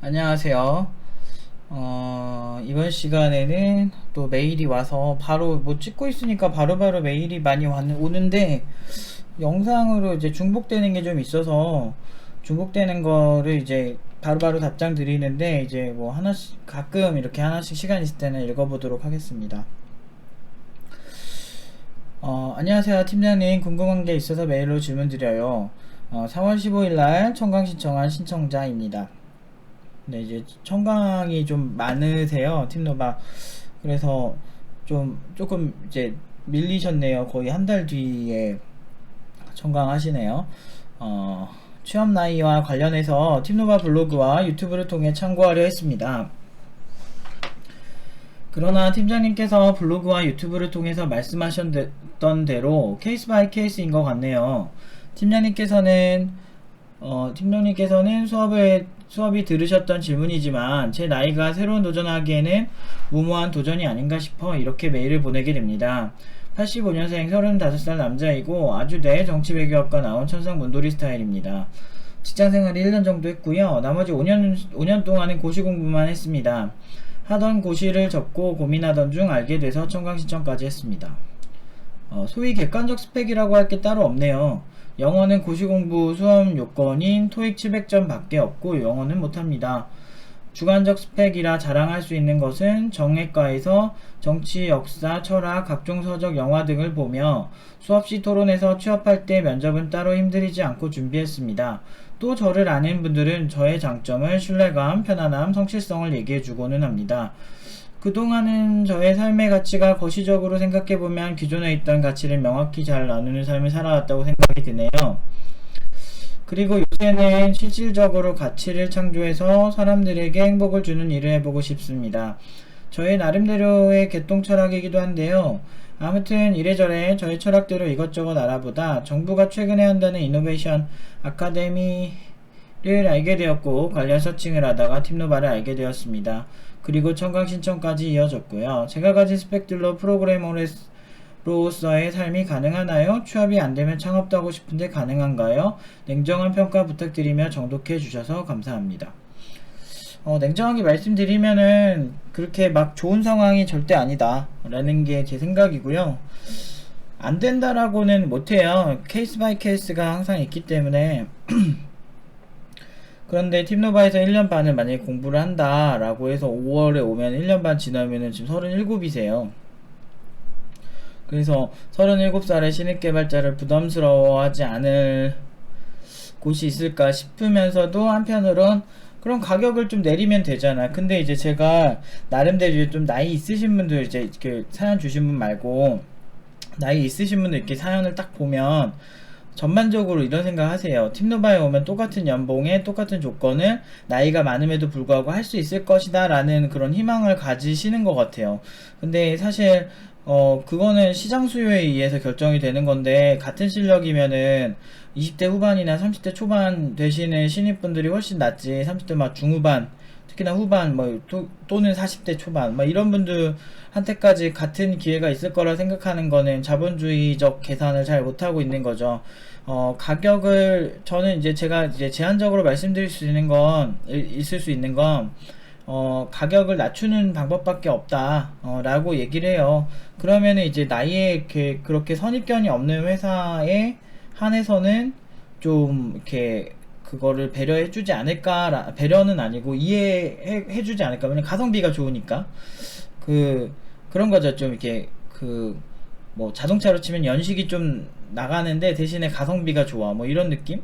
안녕하세요. 이번 시간에는 또 메일이 와서 바로 뭐 찍고 있으니까 바로바로 메일이 많이 오는데 영상으로 이제 중복되는 게 좀 있어서 중복되는 거를 이제 바로바로 답장 드리는데 이제 뭐 하나씩 가끔 이렇게 하나씩 시간 있을 때는 읽어보도록 하겠습니다. 안녕하세요. 팀장님, 궁금한 게 있어서 메일로 질문 드려요. 3월 15일 날 청강 신청한 신청자입니다. 네, 이제 청강이 좀 많으세요, 팀노바. 그래서 조금 이제 밀리셨네요. 거의 한 달 뒤에 청강하시네요. 취업 나이와 관련해서 팀노바 블로그와 유튜브를 통해 참고하려 했습니다. 그러나 팀장님께서 블로그와 유튜브를 통해서 말씀하셨던 대로 케이스 바이 케이스인 것 같네요. 팀장님께서는 수업이 들으셨던 질문이지만 제 나이가 새로운 도전하기에는 무모한 도전이 아닌가 싶어 이렇게 메일을 보내게 됩니다. 85년생 35살 남자이고 아주대 정치외교학과 나온 천상 문돌이 스타일입니다. 직장생활 1년 정도 했고요. 나머지 5년 동안은 고시 공부만 했습니다. 하던 고시를 접고 고민하던 중 알게 돼서 청강 신청까지 했습니다. 소위 객관적 스펙이라고 할 게 따로 없네요. 영어는 고시 공부 수험 요건인 토익 700점 밖에 없고 영어는 못합니다. 주관적 스펙이라 자랑할 수 있는 것은 정외과에서 정치, 역사, 철학, 각종 서적, 영화 등을 보며 수업시 토론에서 취업할 때 면접은 따로 힘들이지 않고 준비했습니다. 또 저를 아는 분들은 저의 장점을 신뢰감, 편안함, 성실성을 얘기해주고는 합니다. 그동안은 저의 삶의 가치가 거시적으로 생각해보면 기존에 있던 가치를 명확히 잘 나누는 삶을 살아왔다고 생각이 드네요. 그리고 요새는 실질적으로 가치를 창조해서 사람들에게 행복을 주는 일을 해보고 싶습니다. 저의 나름대로의 개똥 철학이기도 한데요. 아무튼 이래저래 저의 철학대로 이것저것 알아보다 정부가 최근에 한다는 이노베이션 아카데미를 알게 되었고 관련 서칭을 하다가 팀노바를 알게 되었습니다. 그리고 청강 신청까지 이어졌고요. 제가 가진 스펙들로 프로그래머로서의 삶이 가능하나요? 취업이 안되면 창업도 하고 싶은데 가능한가요? 냉정한 평가 부탁드리며 정독해 주셔서 감사합니다. 냉정하게 말씀드리면은 그렇게 막 좋은 상황이 절대 아니다 라는 게 제 생각이고요. 안 된다라고는 못해요. 케이스 바이 케이스가 항상 있기 때문에 그런데 팀노바에서 1년 반을 만약에 공부를 한다 라고 해서 5월에 오면 1년 반 지나면은 지금 37이세요. 그래서 37살의 신입개발자를 부담스러워하지 않을 곳이 있을까 싶으면서도 한편으론 그럼 가격을 좀 내리면 되잖아. 근데 이제 제가 나름대로 좀 나이 있으신 분들 이제 이렇게 사연 주신 분 말고 나이 있으신 분들 이렇게 사연을 딱 보면 전반적으로 이런 생각 하세요. 팀노바에 오면 똑같은 연봉에 똑같은 조건을 나이가 많음에도 불구하고 할 수 있을 것이다 라는 그런 희망을 가지시는 것 같아요. 근데 사실 그거는 시장 수요에 의해서 결정이 되는 건데 같은 실력이면은 20대 후반이나 30대 초반 되시는 신입분들이 훨씬 낫지. 30대 막 중후반 특히나 후반 또는 40대 초반 이런 분들한테까지 같은 기회가 있을 거라 생각하는 거는 자본주의적 계산을 잘 못하고 있는 거죠. 가격을 저는 이제 제가 이제 제한적으로 말씀드릴 수 있는 건 있을 수 있는 건 가격을 낮추는 방법밖에 없다 라고 얘기를 해요. 그러면은 이제 나이에 그렇게 선입견이 없는 회사에 한해서는 좀 이렇게 그거를 배려해주지 않을까. 배려는 아니고 이해해주지 않을까. 왜냐면 가성비가 좋으니까 그런 거죠. 좀 이렇게 뭐 자동차로 치면 연식이 좀 나가는데 대신에 가성비가 좋아 뭐 이런 느낌.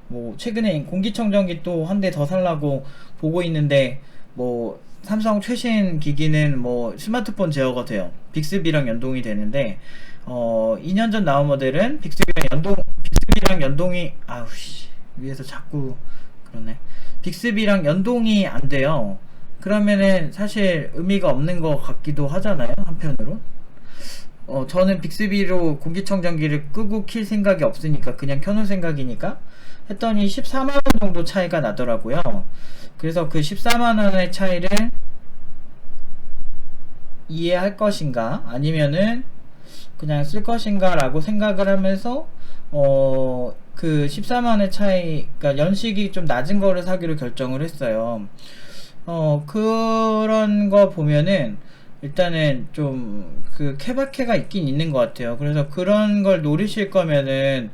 뭐 최근에 공기청정기 또 한 대 더 살라고 보고 있는데 뭐 삼성 최신 기기는 뭐 스마트폰 제어가 돼요. 빅스비랑 연동이 되는데 2년 전 나온 모델은 빅스비랑 연동이 아우씨 위에서 자꾸 그러네. 빅스비랑 연동이 안 돼요. 그러면은 사실 의미가 없는 것 같기도 하잖아요. 한편으로 저는 빅스비로 공기청정기를 끄고 킬 생각이 없으니까 그냥 켜놓을 생각이니까 했더니 14만원 정도 차이가 나더라고요. 그래서 그 14만원의 차이를 이해할 것인가 아니면은 그냥 쓸 것인가 라고 생각을 하면서 그 14만원의 차이, 그러니까 연식이 좀 낮은 거를 사기로 결정을 했어요. 그런 거 보면은 일단은 좀 그 케바케가 있긴 있는 것 같아요. 그래서 그런 걸 노리실 거면은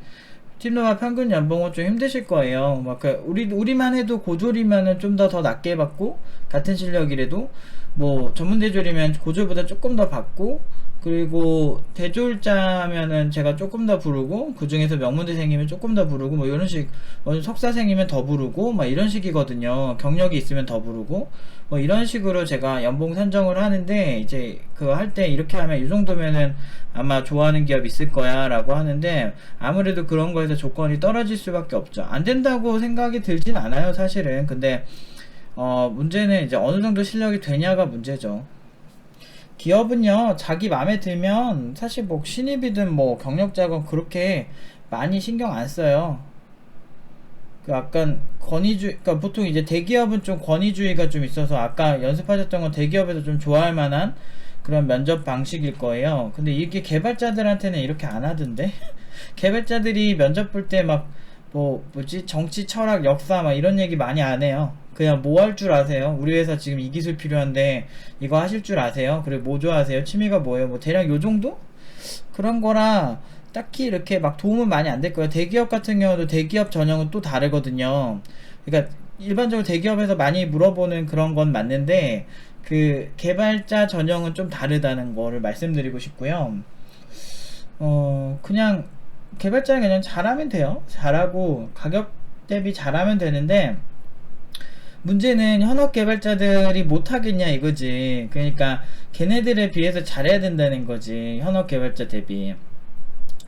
팀노바 평균 연봉은 좀 힘드실 거예요. 막 우리만 해도 고졸이면은 좀 더 낮게 받고, 같은 실력이라도 뭐 전문 대졸이면 고졸보다 조금 더 받고, 그리고 대졸자면은 제가 조금 더 부르고, 그 중에서 명문대생이면 조금 더 부르고, 뭐 이런 식, 뭐 석사생이면 더 부르고, 막 이런 식이거든요. 경력이 있으면 더 부르고, 뭐 이런 식으로 제가 연봉 산정을 하는데, 이제 그거 할 때 이렇게 하면 이 정도면은 아마 좋아하는 기업 있을 거야 라고 하는데, 아무래도 그런 거에서 조건이 떨어질 수밖에 없죠. 안 된다고 생각이 들진 않아요, 사실은. 근데 문제는 이제 어느 정도 실력이 되냐가 문제죠. 기업은요, 자기 맘에 들면 사실 뭐 신입이든 뭐 경력자건 그렇게 많이 신경 안 써요. 그 약간 권위주의, 그러니까 보통 이제 대기업은 좀 권위주의가 좀 있어서, 아까 연습하셨던 건 대기업에서 좀 좋아할 만한 그런 면접 방식일 거예요. 근데 이게 개발자들한테는 이렇게 안 하던데? 개발자들이 면접 볼 때 막 뭐지 정치, 철학, 역사 막 이런 얘기 많이 안 해요. 그냥 뭐 할 줄 아세요? 우리 회사 지금 이 기술 필요한데 이거 하실 줄 아세요? 그리고 뭐 좋아하세요? 취미가 뭐예요? 뭐 대략 요 정도? 그런 거라 딱히 이렇게 막 도움은 많이 안 될 거예요. 대기업 같은 경우도 대기업 전형은 또 다르거든요. 그러니까 일반적으로 대기업에서 많이 물어보는 그런 건 맞는데, 그 개발자 전형은 좀 다르다는 거를 말씀드리고 싶고요. 그냥 개발자는 그냥 잘하면 돼요. 잘하고 가격 대비 잘하면 되는데, 문제는 현업 개발자들이 못하겠냐 이거지. 그러니까 걔네들에 비해서 잘해야 된다는 거지, 현업 개발자 대비.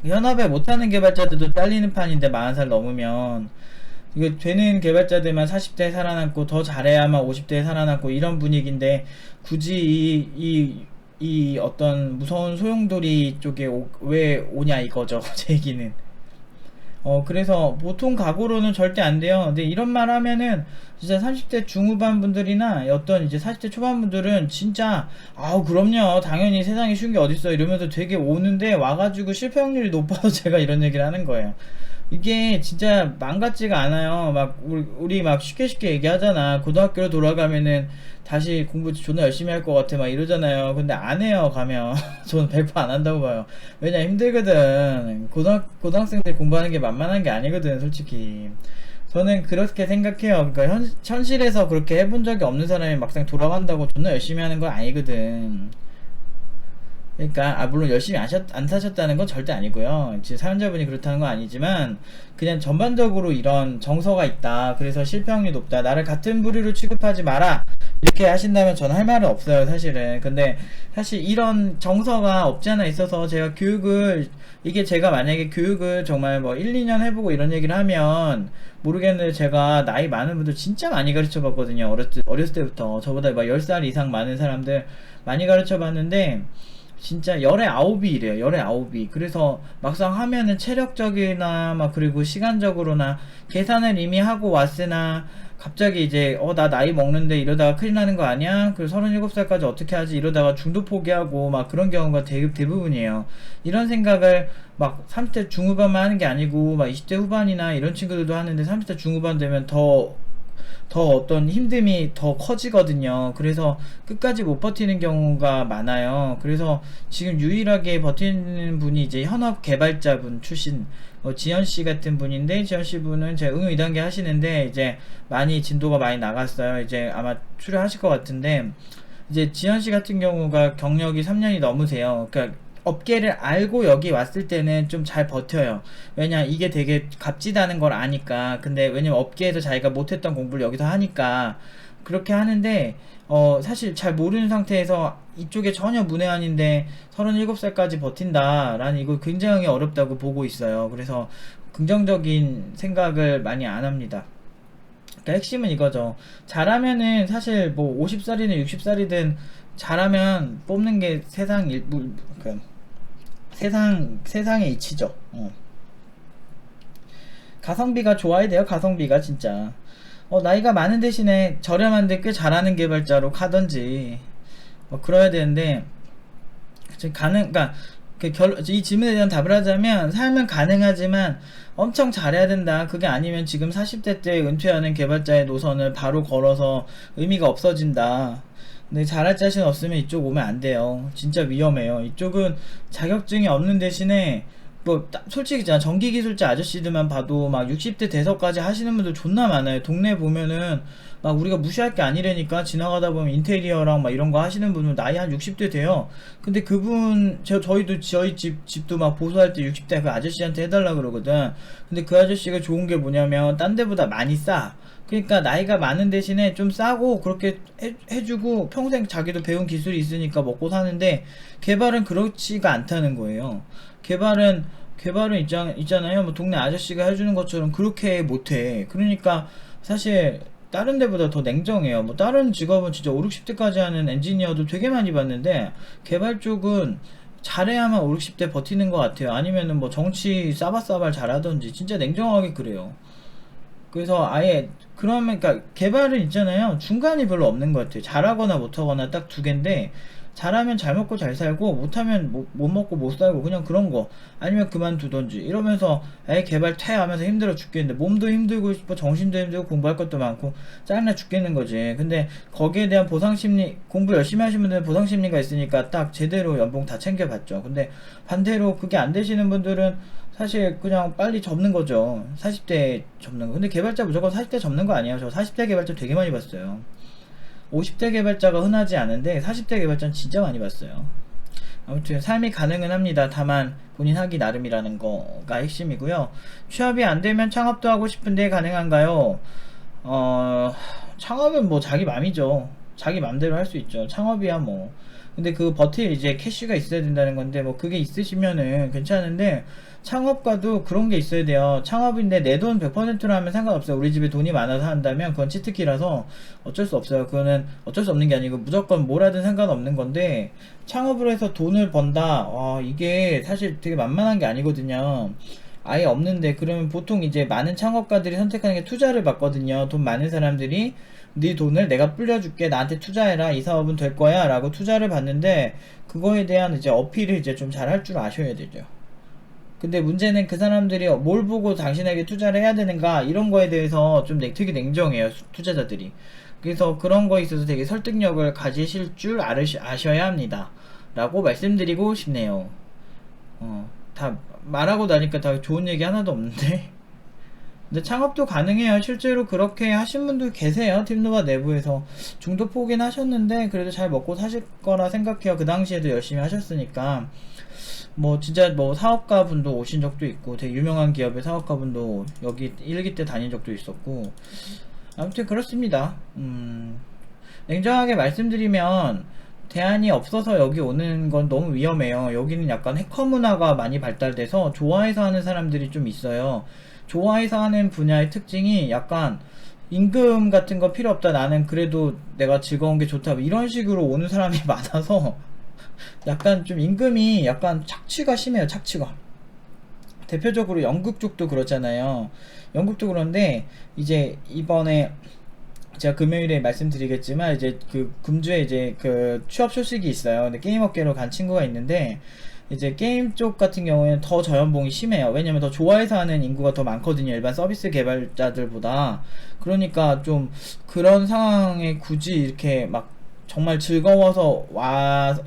현업에 못하는 개발자들도 잘리는 판인데, 40살 넘으면 이거 되는 개발자들만 40대에 살아남고, 더 잘해야만 50대에 살아남고, 이런 분위기인데 굳이 이 어떤 무서운 소용돌이 쪽에 왜 오냐 이거죠. 제 얘기는. 그래서 보통 각오로는 절대 안 돼요. 근데 이런 말 하면은 진짜 30대 중후반 분들이나 어떤 이제 40대 초반 분들은 진짜, 아우 그럼요, 당연히 세상에 쉬운 게 어딨어 이러면서 되게 오는데, 와가지고 실패 확률이 높아서 제가 이런 얘기를 하는 거예요. 이게 진짜 맘 같지가 않아요. 막 우리 막 쉽게 얘기하잖아. 고등학교로 돌아가면은 다시 공부 존나 열심히 할 것 같아 막 이러잖아요. 근데 안 해요, 가면. 저는 100% 안 한다고 봐요. 왜냐, 힘들거든. 고등학생들 공부하는 게 만만한 게 아니거든, 솔직히. 저는 그렇게 생각해요. 그러니까 현실에서 그렇게 해본 적이 없는 사람이 막상 돌아간다고 존나 열심히 하는 건 아니거든. 그러니까 물론 열심히 안 사셨다는 건 절대 아니고요. 지금 사연자분이 그렇다는 건 아니지만, 그냥 전반적으로 이런 정서가 있다, 그래서 실패 확률이 높다, 나를 같은 부류로 취급하지 마라, 이렇게 하신다면 저는 할 말은 없어요, 사실은. 근데 사실 이런 정서가 없지 않아 있어서, 제가 이게 제가 만약에 교육을 정말 뭐 1, 2년 해보고 이런 얘기를 하면 모르겠는데, 제가 나이 많은 분들 진짜 많이 가르쳐 봤거든요. 어렸을 때부터. 저보다 막 10살 이상 많은 사람들 많이 가르쳐 봤는데, 진짜 열의 아홉이 이래요. 열의 아홉이. 그래서 막상 하면은 체력적이나 막 그리고 시간적으로나 계산을 이미 하고 왔으나, 갑자기 이제 나 나이 먹는데 이러다가 큰일 나는 거 아니야? 그리고 37살까지 어떻게 하지? 이러다가 중도 포기하고 막 그런 경우가 대부분이에요. 이런 생각을 막 30대 중후반만 하는 게 아니고 막 20대 후반이나 이런 친구들도 하는데, 30대 중후반 되면 더 어떤 힘듦이 더 커지거든요. 그래서 끝까지 못 버티는 경우가 많아요. 그래서 지금 유일하게 버티는 분이 이제 현업 개발자분 출신, 지현씨 같은 분인데, 지현씨 분은 제 응용 2단계 하시는데 이제 많이 진도가 많이 나갔어요. 이제 아마 출연하실 것 같은데, 이제 지현씨 같은 경우가 경력이 3년이 넘으세요. 그러니까 업계를 알고 여기 왔을 때는 좀 잘 버텨요. 왜냐, 이게 되게 값지다는 걸 아니까. 근데 왜냐면 업계에서 자기가 못했던 공부를 여기서 하니까 그렇게 하는데, 사실 잘 모르는 상태에서 이쪽에 전혀 문외한인데 37살까지 버틴다라는, 이거 굉장히 어렵다고 보고 있어요. 그래서 긍정적인 생각을 많이 안 합니다. 그러니까 핵심은 이거죠. 잘하면은 사실 뭐 50살이든 60살이든 잘하면 뽑는 게 세상의 이치죠. 가성비가 좋아야 돼요. 가성비가 진짜. 나이가 많은 대신에 저렴한데 꽤 잘하는 개발자로 가든지 그래야 되는데, 그러니까 이 질문에 대한 답을 하자면, 삶은 가능하지만 엄청 잘해야 된다. 그게 아니면 지금 40대 때 은퇴하는 개발자의 노선을 바로 걸어서 의미가 없어진다. 근데 잘할 자신 없으면 이쪽 오면 안 돼요. 진짜 위험해요. 이쪽은 자격증이 없는 대신에 뭐 솔직히 있잖아, 전기기술자 아저씨들만 봐도 막 60대 돼서까지 하시는 분들 존나 많아요. 동네 보면은 막 우리가 무시할 게 아니라니까. 지나가다 보면 인테리어랑 막 이런 거 하시는 분은 나이 한 60대 돼요. 근데 그분 저희도 저희 집도 막 보수할 때 60대 그 아저씨한테 해달라 그러거든. 근데 그 아저씨가 좋은 게 뭐냐면 딴 데보다 많이 싸. 그러니까 나이가 많은 대신에 좀 싸고 그렇게 해주고 평생 자기도 배운 기술이 있으니까 먹고 사는데, 개발은 그렇지가 않다는 거예요. 개발은 있잖아요. 뭐 동네 아저씨가 해주는 것처럼 그렇게 못해. 그러니까 사실 다른 데보다 더 냉정해요. 뭐 다른 직업은 진짜 5, 60대까지 하는 엔지니어도 되게 많이 봤는데, 개발 쪽은 잘해야만 5, 60대 버티는 것 같아요. 아니면은 뭐 정치 싸바싸발 잘하던지, 진짜 냉정하게 그래요. 그래서 아예 그러면, 그러니까 개발은 있잖아요, 중간이 별로 없는 것 같아요. 잘하거나 못하거나 딱 두 개인데, 잘하면 잘 먹고 잘 살고, 못하면 못 먹고 못 살고, 그냥 그런 거. 아니면 그만두던지 이러면서 에 개발 퇴하면서 힘들어 죽겠는데, 몸도 힘들고 싶어, 정신도 힘들고, 공부할 것도 많고 짜증나 죽겠는 거지. 근데 거기에 대한 보상심리, 공부 열심히 하시는 분들은 보상심리가 있으니까 딱 제대로 연봉 다 챙겨봤죠. 근데 반대로 그게 안 되시는 분들은 사실 그냥 빨리 접는 거죠. 40대 접는 거. 근데 개발자 무조건 40대 접는 거 아니에요. 저 40대 개발자 되게 많이 봤어요. 50대 개발자가 흔하지 않은데 40대 개발자는 진짜 많이 봤어요. 아무튼 삶이 가능은 합니다. 다만 본인 하기 나름이라는 거가 핵심이고요. 취업이 안 되면 창업도 하고 싶은데 가능한가요? 창업은 뭐 자기 맘이죠. 자기 맘대로 할 수 있죠. 창업이야 뭐. 근데 그 버틸 이제 캐시가 있어야 된다는 건데, 뭐 그게 있으시면은 괜찮은데, 창업가도 그런 게 있어야 돼요. 창업인데 내 돈 100%로 하면 상관없어요. 우리 집에 돈이 많아서 한다면 그건 치트키라서 어쩔 수 없어요. 그거는 어쩔 수 없는 게 아니고 무조건 뭘 하든 상관없는 건데, 창업을 해서 돈을 번다, 이게 사실 되게 만만한 게 아니거든요. 아예 없는데, 그러면 보통 이제 많은 창업가들이 선택하는 게 투자를 받거든요. 돈 많은 사람들이 네 돈을 내가 불려줄게, 나한테 투자해라, 이 사업은 될 거야 라고 투자를 받는데, 그거에 대한 이제 어필을 이제 좀 잘 할 줄 아셔야 되죠. 근데 문제는 그 사람들이 뭘 보고 당신에게 투자를 해야 되는가, 이런 거에 대해서 좀 되게 냉정해요, 투자자들이. 그래서 그런 거에 있어서 되게 설득력을 가지실 줄 아셔야 합니다 라고 말씀드리고 싶네요. 다 말하고 나니까 다 좋은 얘기 하나도 없는데. 근데 창업도 가능해요. 실제로 그렇게 하신 분도 계세요. 팀노바 내부에서. 중도 포기는 하셨는데 그래도 잘 먹고 사실 거라 생각해요. 그 당시에도 열심히 하셨으니까. 뭐 진짜 뭐 사업가 분도 오신 적도 있고, 되게 유명한 기업의 사업가 분도 여기 1기 때 다닌 적도 있었고, 아무튼 그렇습니다. 냉정하게 말씀드리면 대안이 없어서 여기 오는 건 너무 위험해요. 여기는 약간 해커 문화가 많이 발달돼서 좋아해서 하는 사람들이 좀 있어요. 좋아해서 하는 분야의 특징이 약간 임금 같은 거 필요 없다, 나는 그래도 내가 즐거운 게 좋다, 이런 식으로 오는 사람이 많아서 약간 좀 임금이 약간 착취가 심해요. 착취가. 대표적으로 연극 쪽도 그렇잖아요. 연극도 그런데 이제 이번에 제가 금요일에 말씀드리겠지만, 이제 그 금주에 이제 그 취업 소식이 있어요. 근데 게임 업계로 간 친구가 있는데, 이제 게임 쪽 같은 경우에는 더 저연봉이 심해요. 왜냐면 더 좋아해서 하는 인구가 더 많거든요, 일반 서비스 개발자들보다. 그러니까 좀 그런 상황에 굳이 이렇게 막 정말 즐거워서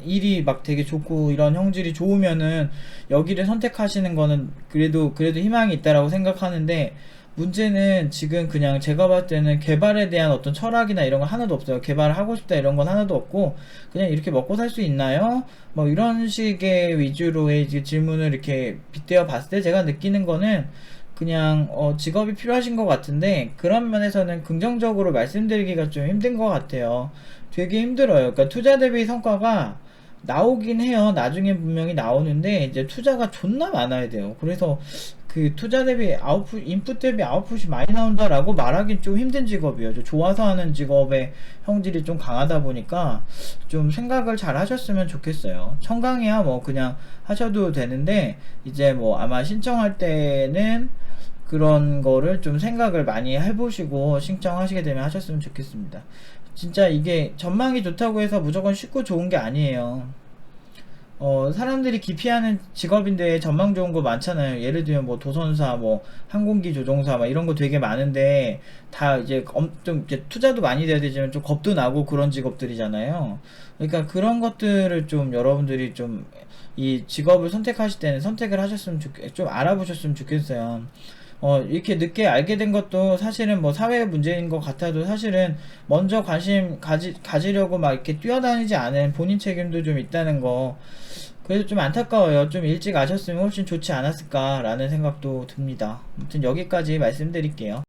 일이 막 되게 좋고 이런 형질이 좋으면은 여기를 선택하시는 거는 그래도 희망이 있다라고 생각하는데, 문제는 지금 그냥 제가 봤을 때는 개발에 대한 어떤 철학이나 이런 거 하나도 없어요. 개발을 하고 싶다 이런 건 하나도 없고, 그냥 이렇게 먹고 살 수 있나요? 뭐 이런 식의 위주로의 이제 질문을 이렇게 빗대어 봤을 때 제가 느끼는 거는, 그냥 직업이 필요하신 것 같은데, 그런 면에서는 긍정적으로 말씀드리기가 좀 힘든 것 같아요. 되게 힘들어요. 그러니까 투자 대비 성과가 나오긴 해요. 나중에 분명히 나오는데 이제 투자가 존나 많아야 돼요. 그래서 그 투자 대비 인풋 대비 아웃풋이 많이 나온다라고 말하기 좀 힘든 직업이에요. 좋아서 하는 직업의 형질이 좀 강하다 보니까 좀 생각을 잘 하셨으면 좋겠어요. 청강이야 뭐 그냥 하셔도 되는데, 이제 뭐 아마 신청할 때는 그런 거를 좀 생각을 많이 해보시고 신청하시게 되면 하셨으면 좋겠습니다. 진짜 이게 전망이 좋다고 해서 무조건 쉽고 좋은 게 아니에요. 사람들이 기피하는 직업인데 전망 좋은 거 많잖아요. 예를 들면 뭐 도선사, 뭐 항공기 조종사, 막 이런 거 되게 많은데 다 이제 좀 이제 투자도 많이 돼야 되지만 좀 겁도 나고 그런 직업들이잖아요. 그러니까 그런 것들을 좀 여러분들이 좀 이 직업을 선택하실 때는 선택을 하셨으면 좀 알아보셨으면 좋겠어요. 이렇게 늦게 알게 된 것도 사실은 뭐 사회 문제인 것 같아도 사실은 먼저 관심 가지려고 막 이렇게 뛰어다니지 않은 본인 책임도 좀 있다는 거. 그래서 좀 안타까워요. 좀 일찍 아셨으면 훨씬 좋지 않았을까라는 생각도 듭니다. 아무튼 여기까지 말씀드릴게요.